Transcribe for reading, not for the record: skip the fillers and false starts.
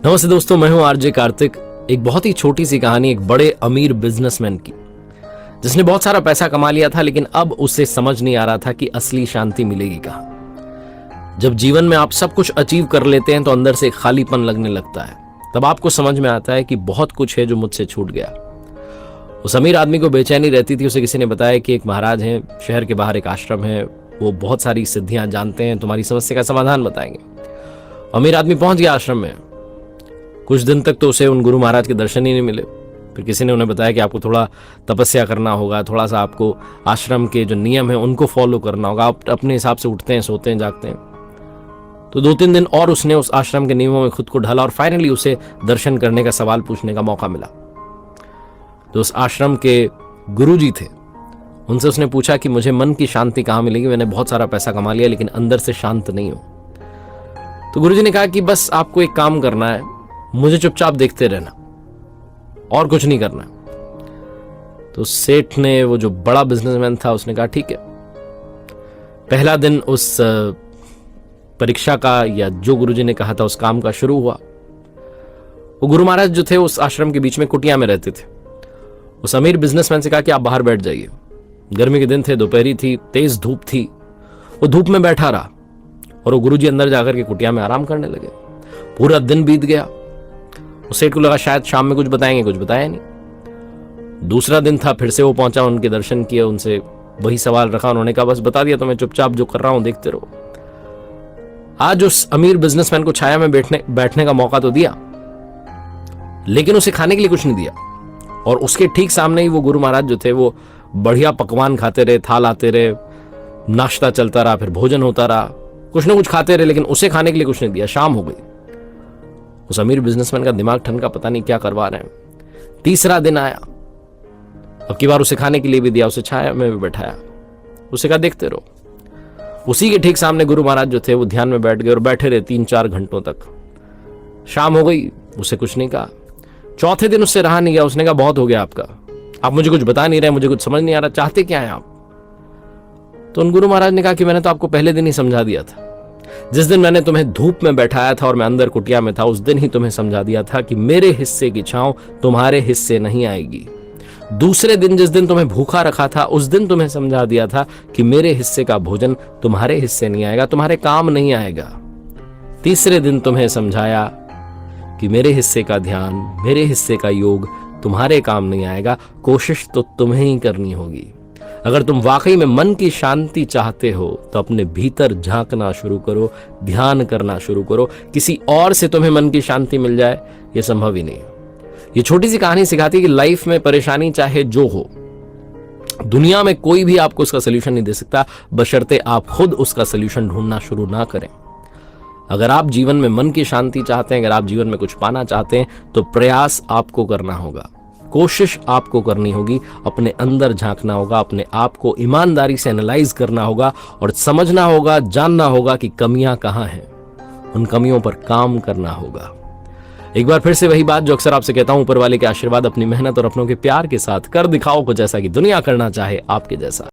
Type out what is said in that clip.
नमस्ते दोस्तों, मैं हूं आरजे कार्तिक। एक बहुत ही छोटी सी कहानी एक बड़े अमीर बिजनेसमैन की, जिसने बहुत सारा पैसा कमा लिया था, लेकिन अब उसे समझ नहीं आ रहा था कि असली शांति मिलेगी कहां। जब जीवन में आप सब कुछ अचीव कर लेते हैं तो अंदर से एक खालीपन लगने लगता है। तब आपको समझ में आता है कि बहुत कुछ है जो मुझसे छूट गया। उस अमीर आदमी को बेचैनी रहती थी। उसे किसी ने बताया कि एक महाराज हैं, शहर के बाहर एक आश्रम है, वो बहुत सारी सिद्धियां जानते हैं, तुम्हारी समस्या का समाधान बताएंगे। अमीर आदमी पहुंच गया आश्रम में। कुछ दिन तक तो उसे उन गुरु महाराज के दर्शन ही नहीं मिले। फिर किसी ने उन्हें बताया कि आपको थोड़ा तपस्या करना होगा, थोड़ा सा आपको आश्रम के जो नियम है उनको फॉलो करना होगा। आप अपने हिसाब से उठते हैं, सोते हैं, जागते हैं। तो 2-3 दिन और उसने उस आश्रम के नियमों में खुद को ढाला और फाइनली उसे दर्शन करने का, सवाल पूछने का मौका मिला। तो उस आश्रम के गुरुजी थे, उनसे उसने पूछा कि मुझे मन की शांति कहाँ मिलेगी? मैंने बहुत सारा पैसा कमा लिया लेकिन अंदर से शांत नहीं हूं। तो गुरुजी ने कहा कि बस आपको एक काम करना है, मुझे चुपचाप देखते रहना और कुछ नहीं करना। तो सेठ ने, वो जो बड़ा बिजनेसमैन था, उसने कहा ठीक है। पहला दिन उस परीक्षा का, या जो गुरुजी ने कहा था उस काम का शुरू हुआ। वो गुरु महाराज जो थे उस आश्रम के बीच में कुटिया में रहते थे। उस अमीर बिजनेसमैन से कहा कि आप बाहर बैठ जाइए। गर्मी के दिन थे, दोपहरी थी, तेज धूप थी। वो धूप में बैठा रहा और वो गुरुजी अंदर जाकर के कुटिया में आराम करने लगे। पूरा दिन बीत गया। उस सेठ को लगा शायद शाम में कुछ बताएंगे, कुछ बताया नहीं। दूसरा दिन था, फिर से वो पहुंचा, उनके दर्शन किए, उनसे वही सवाल रखा। उन्होंने कहा बस बता दिया तो मैं चुपचाप जो कर रहा हूं देखते रहो। आज उस अमीर बिजनेसमैन को छाया में बैठने का मौका तो दिया, लेकिन उसे खाने के लिए कुछ नहीं दिया। और उसके ठीक सामने ही वो गुरु महाराज जो थे, वो बढ़िया पकवान खाते रहे, थाल आते रहे, नाश्ता चलता रहा, फिर भोजन होता रहा, कुछ ना कुछ खाते रहे, लेकिन उसे खाने के लिए कुछ नहीं दिया। शाम हो गई। उस अमीर बिजनेसमैन का दिमाग ठनका, पता नहीं क्या करवा रहे हैं। तीसरा दिन आया, अब की बार उसे खाने के लिए भी दिया, उसे छाया में भी बैठाया, उसे कहा देखते रहो। उसी के ठीक सामने गुरु महाराज जो थे वो ध्यान में बैठ गए और बैठे रहे 3-4 घंटों तक। शाम हो गई, उसे कुछ नहीं कहा। चौथे दिन उससे रहा नहीं गया। उसने कहा बहुत हो गया आपका, आप मुझे कुछ बता नहीं रहे, मुझे कुछ समझ नहीं आ रहा, चाहते क्या है आप? तो उन गुरु महाराज ने कहा कि मैंने तो आपको पहले दिन ही समझा दिया था। जिस दिन मैंने तुम्हें धूप में बैठाया था और मैं अंदर कुटिया में था, उस दिन ही तुम्हें समझा दिया था कि मेरे हिस्से की छांव तुम्हारे हिस्से नहीं आएगी। दूसरे दिन, जिस दिन तुम्हें भूखा रखा था, उस दिन तुम्हें समझा दिया था कि मेरे हिस्से का भोजन तुम्हारे हिस्से नहीं आएगा, तुम्हारे काम नहीं आएगा। तीसरे दिन तुम्हें समझाया कि मेरे हिस्से का ध्यान, मेरे हिस्से का योग तुम्हारे काम नहीं आएगा, कोशिश तो तुम्हें ही करनी होगी। अगर तुम वाकई में मन की शांति चाहते हो तो अपने भीतर झांकना शुरू करो, ध्यान करना शुरू करो। किसी और से तुम्हें मन की शांति मिल जाए, यह संभव ही नहीं। ये छोटी सी कहानी सिखाती है कि लाइफ में परेशानी चाहे जो हो, दुनिया में कोई भी आपको उसका सोल्यूशन नहीं दे सकता, बशर्ते आप खुद उसका सोल्यूशन ढूंढना शुरू ना करें। अगर आप जीवन में मन की शांति चाहते हैं, अगर आप जीवन में कुछ पाना चाहते हैं, तो प्रयास आपको करना होगा, कोशिश आपको करनी होगी, अपने अंदर झांकना होगा, अपने आप को ईमानदारी से एनालाइज करना होगा और समझना होगा, जानना होगा कि कमियां कहां हैं। उन कमियों पर काम करना होगा। एक बार फिर से वही बात जो अक्सर आपसे कहता हूं, ऊपर वाले के आशीर्वाद, अपनी मेहनत और अपनों के प्यार के साथ कर दिखाओ कुछ ऐसा कि दुनिया करना चाहे आपके जैसा।